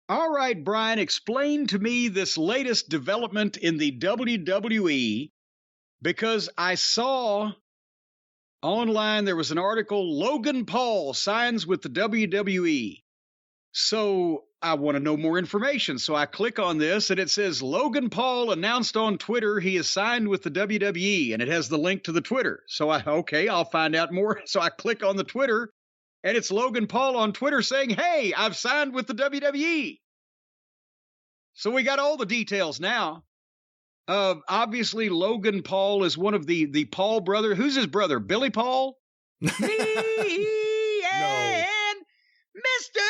All right, Brian, explain to me this latest development in the WWE because I saw online there was an article Logan Paul signs with the WWE. So I want to know more information. So I click on this and it says Logan Paul announced on Twitter he is signed with the WWE and it has the link to the Twitter. So I'll find out more. So I click on the Twitter and it's Logan Paul on Twitter saying, "Hey, I've signed with the WWE." So we got all the details now. Obviously, Logan Paul is one of the Paul brother. Who's his brother? Billy Paul? Me and Mr.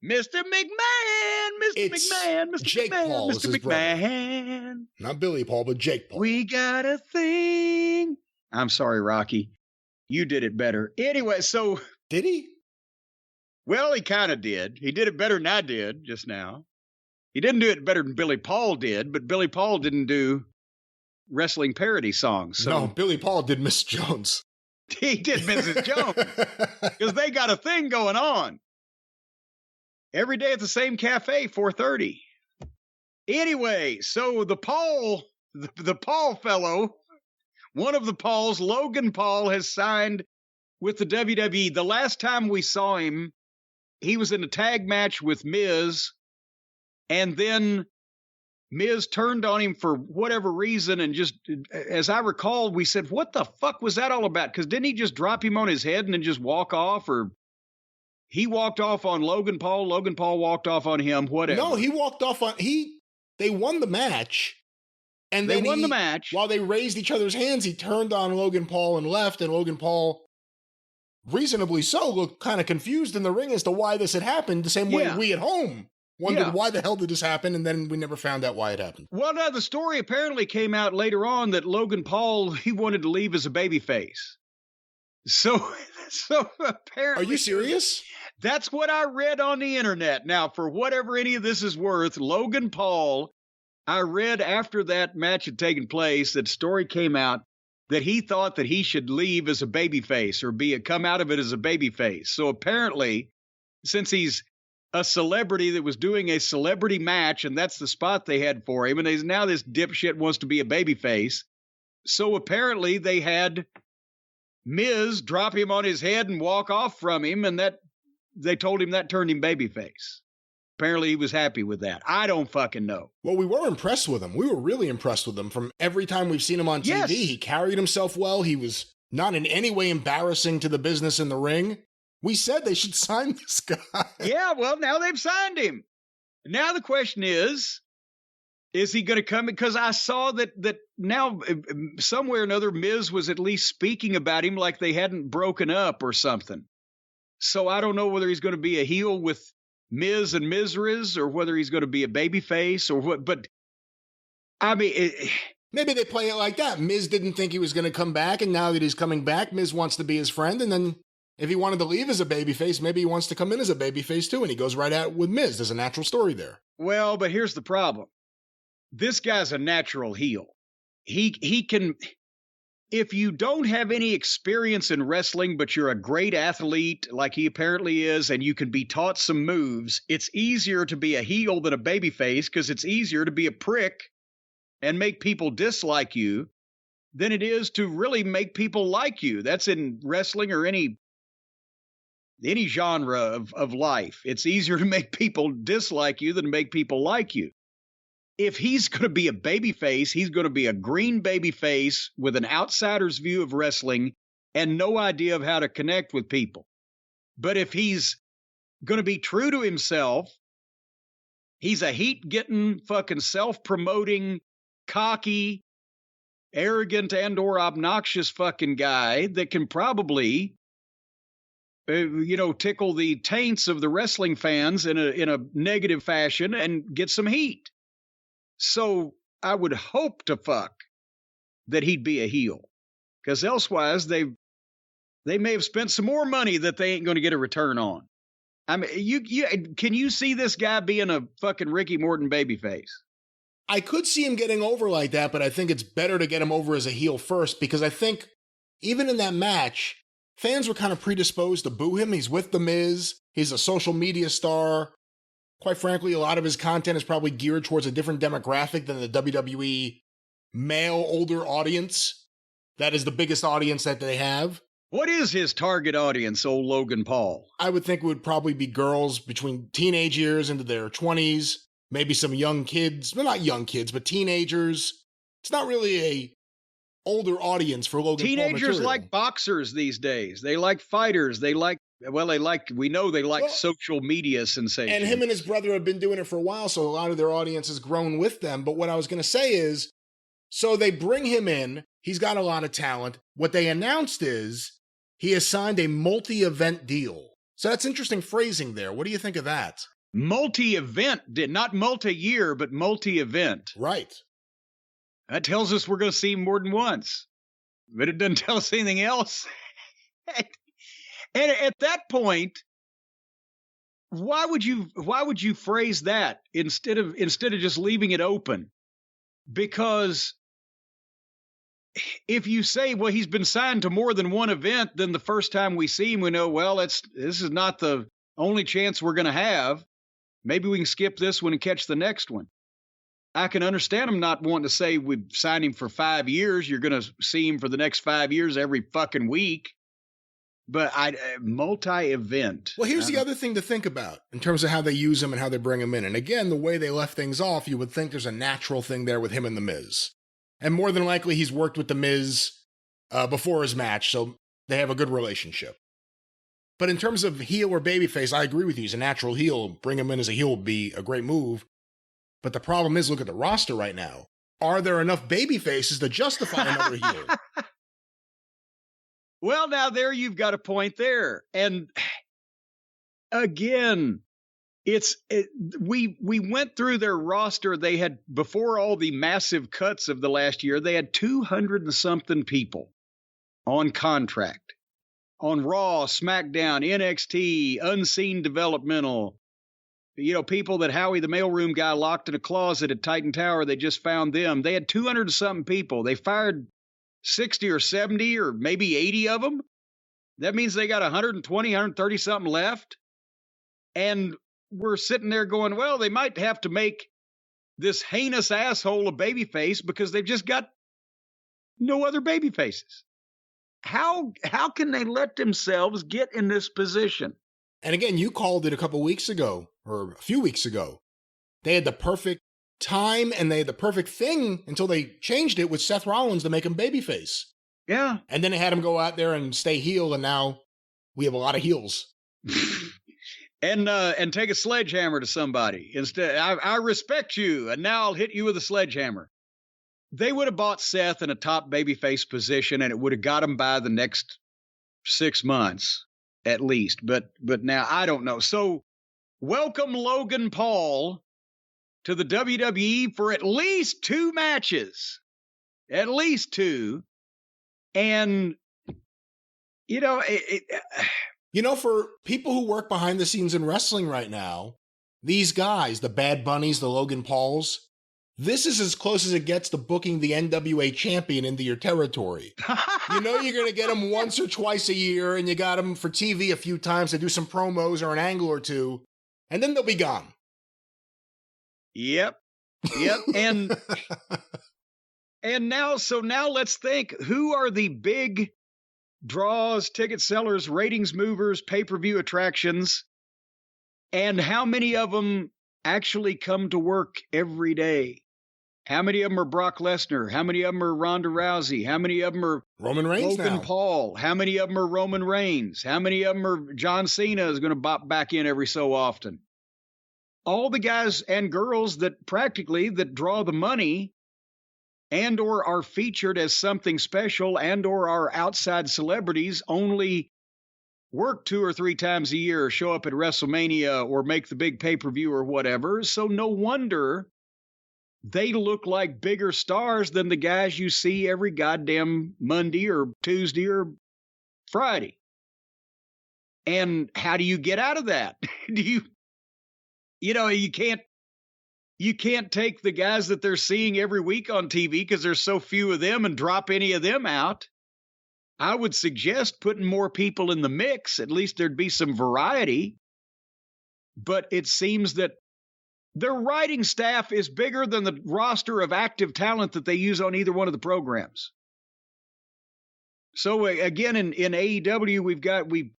McMahon. Mr. McMahon. Mr. Jake McMahon. Paul is Mr. his McMahon. brother. Not Billy Paul, but Jake Paul. We got a thing. I'm sorry, Rocky. You did it better. Anyway, so. Did he? Well, he kind of did. He did it better than I did just now. He didn't do it better than Billy Paul did, but Billy Paul didn't do wrestling parody songs. So no, Billy Paul did Miss Jones. He did Mrs. Jones because they got a thing going on every day at the same cafe, 4:30. Anyway, so the Paul fellow, one of the Pauls, Logan Paul, has signed with the WWE. The last time we saw him, he was in a tag match with Miz, and then Miz turned on him for whatever reason, and just, as I recall, we said, what the fuck was that all about? Because didn't he just drop him on his head and then just walk off? Or he walked off on Logan Paul, Logan Paul walked off on him, whatever. No, he walked off on, they won the match. And they then won the match. While they raised each other's hands, he turned on Logan Paul and left, and Logan Paul, reasonably so, looked kind of confused in the ring as to why this had happened, the same way we at home wondered why the hell did this happen, and then we never found out why it happened. Well, now, the story apparently came out later on that Logan Paul, he wanted to leave as a babyface. So apparently... Are you serious? That's what I read on the internet. Now, for whatever any of this is worth, Logan Paul, I read after that match had taken place, that story came out that he thought that he should leave as a babyface or come out of it as a babyface. So apparently, since he's a celebrity that was doing a celebrity match, and that's the spot they had for him, and now this dipshit wants to be a babyface. So apparently they had Miz drop him on his head and walk off from him, and that they told him that turned him babyface. Apparently he was happy with that. I don't fucking know. Well, we were impressed with him. We were really impressed with him. From every time we've seen him on TV, Yes. He carried himself well. He was not in any way embarrassing to the business in the ring. We said they should sign this guy. Yeah, well, now they've signed him. Now the question is he going to come? Because I saw that now somewhere or another, Miz was at least speaking about him like they hadn't broken up or something. So I don't know whether he's going to be a heel with Miz and Mizriz or whether he's going to be a babyface or what. But I mean, maybe they play it like that. Miz didn't think he was going to come back, and now that he's coming back, Miz wants to be his friend, and then if he wanted to leave as a babyface, maybe he wants to come in as a babyface too, and he goes right out with Miz. There's a natural story there. Well, but here's the problem. This guy's a natural heel. He can, if you don't have any experience in wrestling, but you're a great athlete like he apparently is, and you can be taught some moves, it's easier to be a heel than a babyface because it's easier to be a prick and make people dislike you than it is to really make people like you. That's in wrestling or any genre of life. It's easier to make people dislike you than to make people like you. If he's going to be a babyface, he's going to be a green babyface with an outsider's view of wrestling and no idea of how to connect with people. But if he's going to be true to himself, he's a heat-getting, fucking self-promoting, cocky, arrogant, and/or obnoxious fucking guy that can probably tickle the taints of the wrestling fans in a negative fashion and get some heat. So I would hope to fuck that he'd be a heel, because elsewise they may have spent some more money that they ain't going to get a return on. I mean, can you see this guy being a fucking Ricky Morton babyface? I could see him getting over like that, but I think it's better to get him over as a heel first, because I think even in that match, fans were kind of predisposed to boo him. He's with The Miz. He's a social media star. Quite frankly, a lot of his content is probably geared towards a different demographic than the WWE male older audience. That is the biggest audience that they have. What is his target audience, old Logan Paul? I would think it would probably be girls between teenage years into their 20s, maybe some young kids. Well, not young kids, but teenagers. It's not really a older audience for Logan Paul material. Teenagers like boxers these days. They like fighters. They like social media sensations. And him and his brother have been doing it for a while, so a lot of their audience has grown with them. But what I was going to say is, so they bring him in. He's got a lot of talent. What they announced is he has signed a multi-event deal. So that's interesting phrasing there. What do you think of that? Multi-event, not multi-year, but multi-event. Right. That tells us we're going to see him more than once. But it doesn't tell us anything else. And at that point, why would you phrase that instead of just leaving it open? Because if you say, well, he's been signed to more than one event, then the first time we see him, we know, well, this is not the only chance we're going to have. Maybe we can skip this one and catch the next one. I can understand him not wanting to say we've signed him for 5 years. You're going to see him for the next 5 years every fucking week. But multi-event. Well, here's the other thing to think about in terms of how they use him and how they bring him in. And again, the way they left things off, you would think there's a natural thing there with him and The Miz. And more than likely, he's worked with The Miz before his match, so they have a good relationship. But in terms of heel or babyface, I agree with you. He's a natural heel. Bring him in as a heel would be a great move. But the problem is, look at the roster right now. Are there enough babyfaces to justify another heel? Well, now you've got a point there. And again, we went through their roster. They had, before all the massive cuts of the last year, they had 200 and something people on contract on Raw, SmackDown, NXT, Unseen Developmental. You know, people that Howie, the mailroom guy, locked in a closet at Titan Tower. They just found them. They had 200 and something people. They fired 60 or 70 or maybe 80 of them. That means they got 120, 130 something left. And we're sitting there going, well, they might have to make this heinous asshole a babyface because they've just got no other babyfaces. How can they let themselves get in this position? And again, you called it a couple weeks ago, or a few weeks ago. They had the perfect time and they had the perfect thing until they changed it with Seth Rollins to make him babyface. Yeah. And then they had him go out there and stay heel, and now we have a lot of heels. And take a sledgehammer to somebody. Instead, I respect you, and now I'll hit you with a sledgehammer. They would have bought Seth in a top babyface position, and it would have got him by the next 6 months at least. But now I don't know. So welcome Logan Paul to the WWE for at least 2 matches. At least 2. And, you know, for people who work behind the scenes in wrestling right now, these guys, the Bad Bunnies, the Logan Pauls, this is as close as it gets to booking the NWA champion into your territory. You know you're going to get them once or twice a year, and you got them for TV a few times to do some promos or an angle or two, and then they'll be gone. Yep. And now let's think, who are the big draws, ticket sellers, ratings movers, pay-per-view attractions, and how many of them actually come to work every day? How many of them are Brock Lesnar? How many of them are Ronda Rousey? How many of them are Roman Reigns Logan Paul? How many of them are Roman Reigns? How many of them are John Cena is going to bop back in every so often? All the guys and girls that draw the money and or are featured as something special and or are outside celebrities only work 2 or 3 times a year, show up at WrestleMania or make the big pay-per-view or whatever. So no wonder they look like bigger stars than the guys you see every goddamn Monday or Tuesday or Friday. And how do you get out of that? You can't take the guys that they're seeing every week on TV because there's so few of them and drop any of them out. I would suggest putting more people in the mix. At least there'd be some variety. But it seems that Their writing staff is bigger than the roster of active talent that they use on either one of the programs. So again, in AEW, we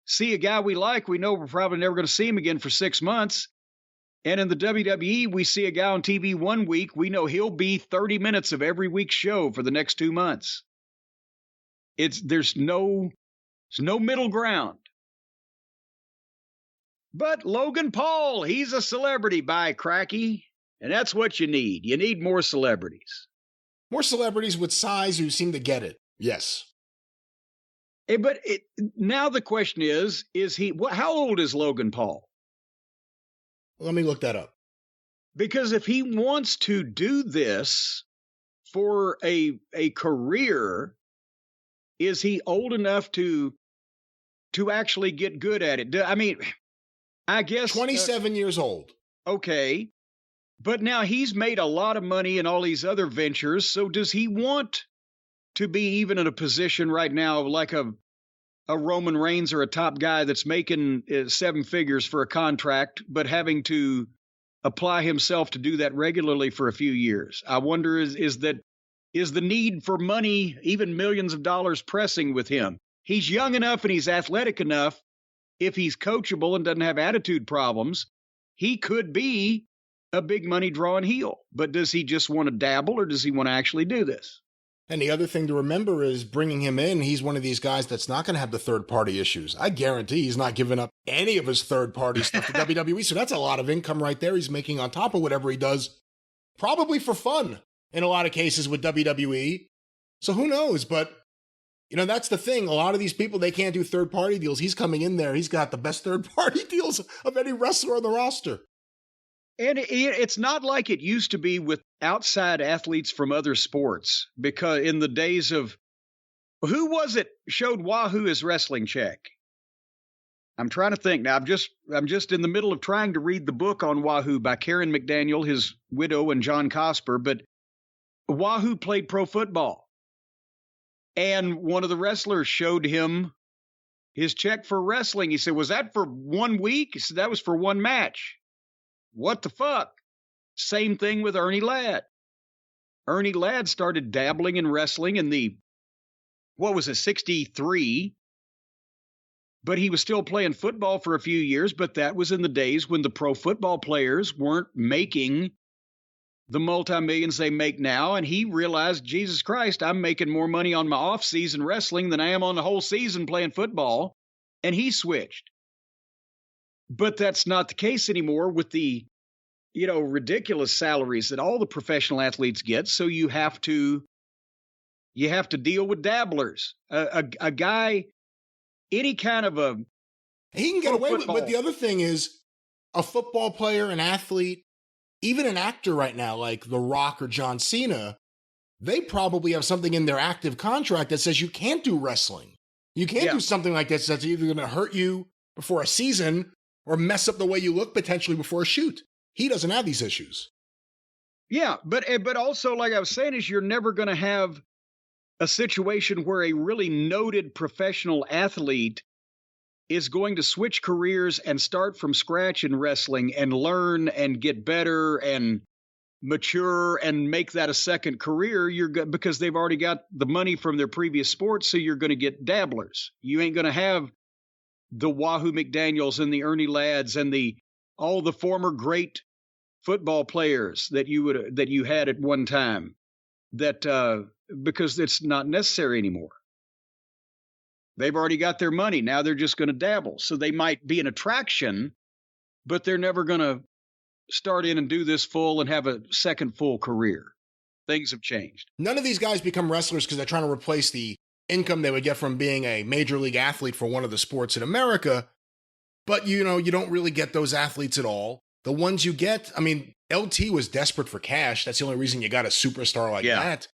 see a guy we like. We know we're probably never going to see him again for 6 months. And in the WWE, we see a guy on TV 1 week. We know he'll be 30 minutes of every week's show for the next 2 months. There's no middle ground. But Logan Paul, he's a celebrity by cracky. And that's what you need. You need more celebrities. More celebrities with size who seem to get it. Yes. But now the question is he, how old is Logan Paul? Let me look that up. Because if he wants to do this for a career, is he old enough to actually get good at it? I mean, I guess 27 years old. Okay. But now he's made a lot of money in all these other ventures. So does he want to be even in a position right now like a Roman Reigns or a top guy that's making 7 figures for a contract, but having to apply himself to do that regularly for a few years? I wonder, is the need for money, even millions of dollars, pressing with him? He's young enough and he's athletic enough. If he's coachable and doesn't have attitude problems, he could be a big money drawing heel. But does he just want to dabble, or does he want to actually do this? And the other thing to remember is bringing him in, he's one of these guys that's not going to have the third-party issues. I guarantee he's not giving up any of his third-party stuff to WWE, so that's a lot of income right there he's making on top of whatever he does, probably for fun in a lot of cases with WWE. So who knows? But, that's the thing. A lot of these people, they can't do third-party deals. He's coming in there. He's got the best third-party deals of any wrestler on the roster. And it's not like it used to be with outside athletes from other sports, because in the days of, who was it showed Wahoo his wrestling check? I'm trying to think now. I'm just in the middle of trying to read the book on Wahoo by Karen McDaniel, his widow, and John Cosper. But Wahoo played pro football, and one of the wrestlers showed him his check for wrestling. He said, "Was that for 1 week?" He said, "That was for 1 match." What the fuck? Same thing with Ernie Ladd. Ernie Ladd started dabbling in wrestling in the, 63? But he was still playing football for a few years, but that was in the days when the pro football players weren't making the multi-millions they make now. And he realized, Jesus Christ, I'm making more money on my off-season wrestling than I am on the whole season playing football. And he switched. But that's not the case anymore with the, ridiculous salaries that all the professional athletes get. So you have to deal with dabblers. A guy, any kind of a, he can get away with. But the other thing is, a football player, an athlete, even an actor right now, like The Rock or John Cena, they probably have something in their active contract that says you can't do wrestling. You can't do something like this that's either going to hurt you before a season or mess up the way you look potentially before a shoot. He doesn't have these issues. Yeah, but also, like I was saying, is you're never going to have a situation where a really noted professional athlete is going to switch careers and start from scratch in wrestling and learn and get better and mature and make that a second career. Because they've already got the money from their previous sports, so you're going to get dabblers. You ain't going to have the Wahoo McDaniels and the Ernie Ladds and all the former great football players that you had at one time, because it's not necessary anymore. They've already got their money. Now they're just going to dabble. So they might be an attraction, but they're never going to start in and do this full and have a second full career. Things have changed. None of these guys become wrestlers because they're trying to replace the income they would get from being a major league athlete for one of the sports in America. But, you don't really get those athletes at all. The ones you get, LT was desperate for cash. That's the only reason you got a superstar like that.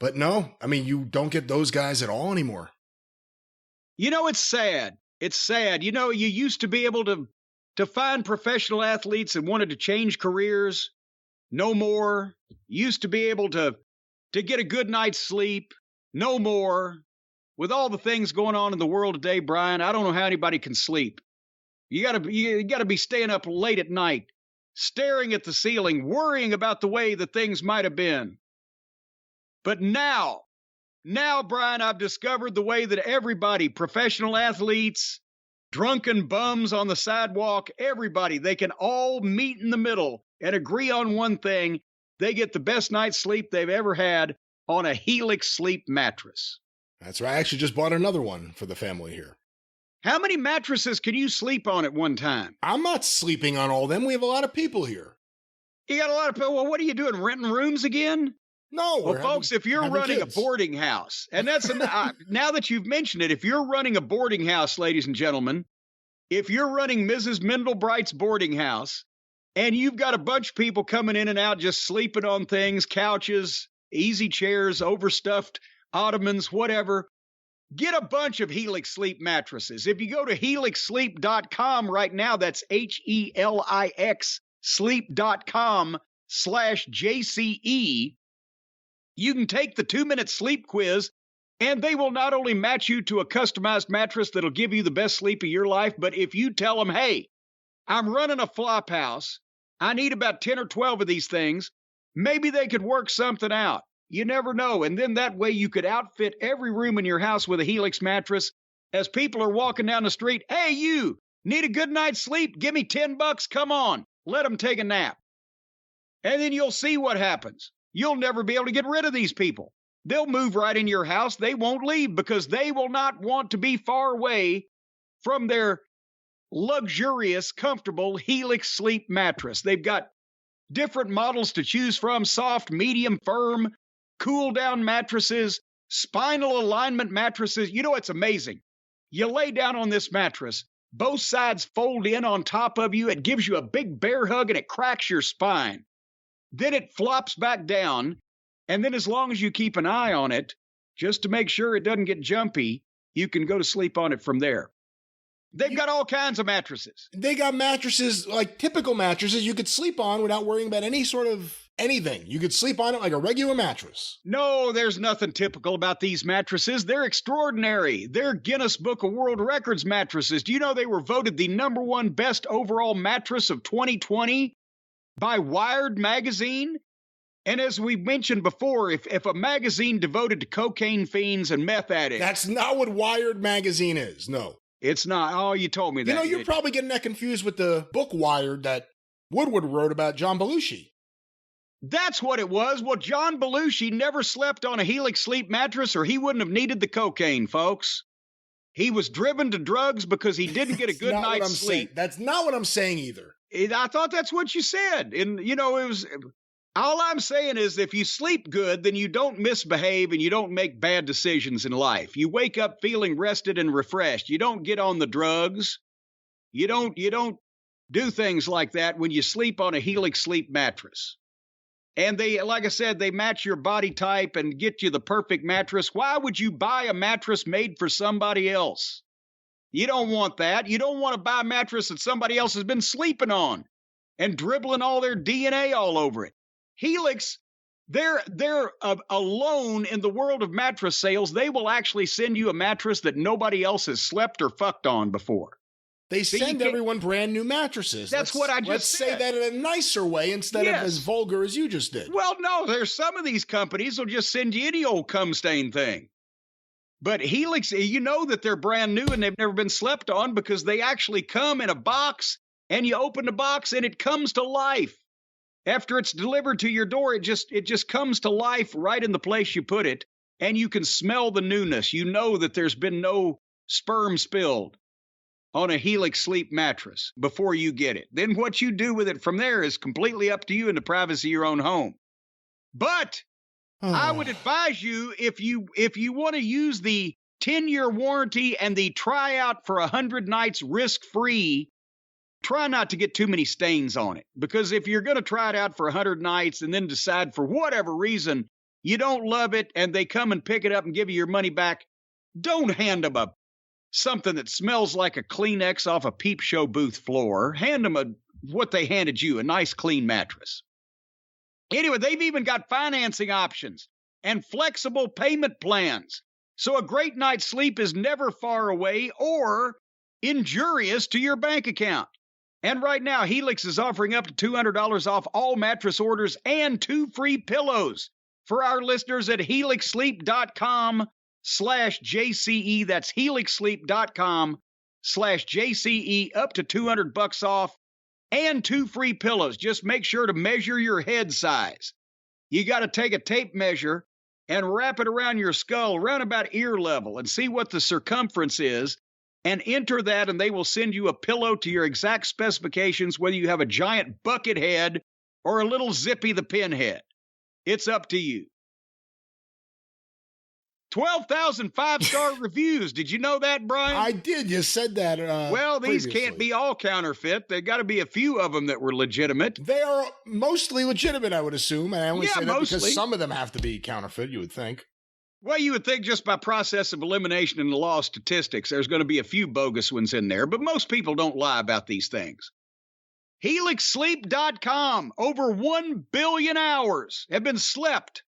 But no, you don't get those guys at all anymore. It's sad. It's sad. You used to be able to find professional athletes that wanted to change careers. No more. You used to be able to get a good night's sleep. No more. With all the things going on in the world today, Brian, I don't know how anybody can sleep. You gotta be staying up late at night staring at the ceiling, worrying about the way that things might have been. But now, Brian, I've discovered the way that everybody, professional athletes, drunken bums on the sidewalk, everybody, they can all meet in the middle and agree on one thing. They get the best night's sleep they've ever had on a Helix sleep mattress. That's right. I actually just bought another one for the family here. How many mattresses can you sleep on at one time? I'm not sleeping on all of them. We have a lot of people here. You got a lot of people. Well, what are you doing, renting rooms again? No. Well, folks, if you're running a boarding house, and that's now that you've mentioned it, if you're running a boarding house, ladies and gentlemen, if you're running Mrs. Mendelbright's boarding house, and you've got a bunch of people coming in and out just sleeping on things, couches, easy chairs, overstuffed ottomans, whatever, get a bunch of Helix Sleep mattresses. If you go to helixsleep.com right now, that's HELIX sleep.com/JCE, you can take the 2-minute sleep quiz, and they will not only match you to a customized mattress that'll give you the best sleep of your life, but if you tell them, hey, I'm running a flop house, I need about 10 or 12 of these things, maybe they could work something out. You never know. And then that way you could outfit every room in your house with a Helix mattress. As people are walking down the street, hey, you need a good night's sleep? Give me $10. Come on. Let them take a nap. And then you'll see what happens. You'll never be able to get rid of these people. They'll move right in your house. They won't leave because they will not want to be far away from their luxurious, comfortable Helix Sleep mattress. They've got different models to choose from: soft, medium, firm, cool down mattresses, spinal alignment mattresses. You know, it's amazing. You lay down on this mattress, both sides fold in on top of you. It gives you a big bear hug and it cracks your spine. Then it flops back down. And then as long as you keep an eye on it, just to make sure it doesn't get jumpy, you can go to sleep on it from there. They've got all kinds of mattresses. They got mattresses, like typical mattresses you could sleep on without worrying about any sort of anything. You could sleep on it like a regular mattress. No, there's nothing typical about these mattresses. They're extraordinary. They're Guinness Book of World Records mattresses. Do you know they were voted the #1 best overall mattress of 2020 by Wired magazine? And as we mentioned before, if a magazine devoted to cocaine fiends and meth addicts... That's not what Wired magazine is, no. It's not. Oh, you told me that. You know, you're probably getting that confused with the book Wired that Woodward wrote about John Belushi. That's what it was. Well, John Belushi never slept on a Helix Sleep mattress or he wouldn't have needed the cocaine, folks. He was driven to drugs because he didn't get a good night's sleep. That's not what I'm saying either. I thought that's what you said. And, you know, it was... All I'm saying is if you sleep good, then you don't misbehave and you don't make bad decisions in life. You wake up feeling rested and refreshed. You don't get on the drugs. You don't do things like that when you sleep on a Helix Sleep mattress. And they, like I said, they match your body type and get you the perfect mattress. Why would you buy a mattress made for somebody else? You don't want that. You don't want to buy a mattress that somebody else has been sleeping on and dribbling all their DNA all over it. Helix, they're alone in the world of mattress sales. They will actually send you a mattress that nobody else has slept or fucked on before. They send everyone brand new mattresses. That's what I just said. Let's say that in a nicer way instead of as vulgar as you just did. Well, no, there's some of these companies will just send you any old cum stain thing. But Helix, you know that they're brand new and they've never been slept on because they actually come in a box and you open the box and it comes to life. After it's delivered to your door, it just comes to life right in the place you put it, and you can smell the newness. You know that there's been no sperm spilled on a Helix Sleep mattress before you get it. Then what you do with it from there is completely up to you in the privacy of your own home. But I would advise you, if you want to use the 10-year warranty and the tryout for 100 nights risk-free, try not to get too many stains on it, because if you're going to try it out for 100 nights and then decide for whatever reason you don't love it and they come and pick it up and give you your money back, don't hand them something that smells like a Kleenex off a peep show booth floor. Hand them what they handed you, a nice clean mattress. Anyway, they've even got financing options and flexible payment plans. So a great night's sleep is never far away or injurious to your bank account. And right now, Helix is offering up to $200 off all mattress orders and 2 free pillows for our listeners at helixsleep.com/JCE. That's helixsleep.com/JCE, up to $200 off and 2 free pillows. Just make sure to measure your head size. You got to take a tape measure and wrap it around your skull, around about ear level, and see what the circumference is, and enter that, and they will send you a pillow to your exact specifications, whether you have a giant bucket head or a little Zippy the Pinhead. It's up to you. 12,000 5-star reviews. Did you know that, Brian? I did. You said that. Well, these previously. Can't be all counterfeit. There got to be a few of them that were legitimate. They are mostly legitimate, I would assume. And I only say that mostly, because some of them have to be counterfeit, you would think. Well, you would think just by process of elimination in the law of statistics, there's going to be a few bogus ones in there, but most people don't lie about these things. HelixSleep.com. Over 1 billion hours have been slept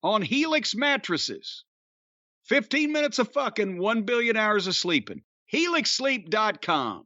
on Helix mattresses. 15 minutes of fucking, 1 billion hours of sleeping. HelixSleep.com.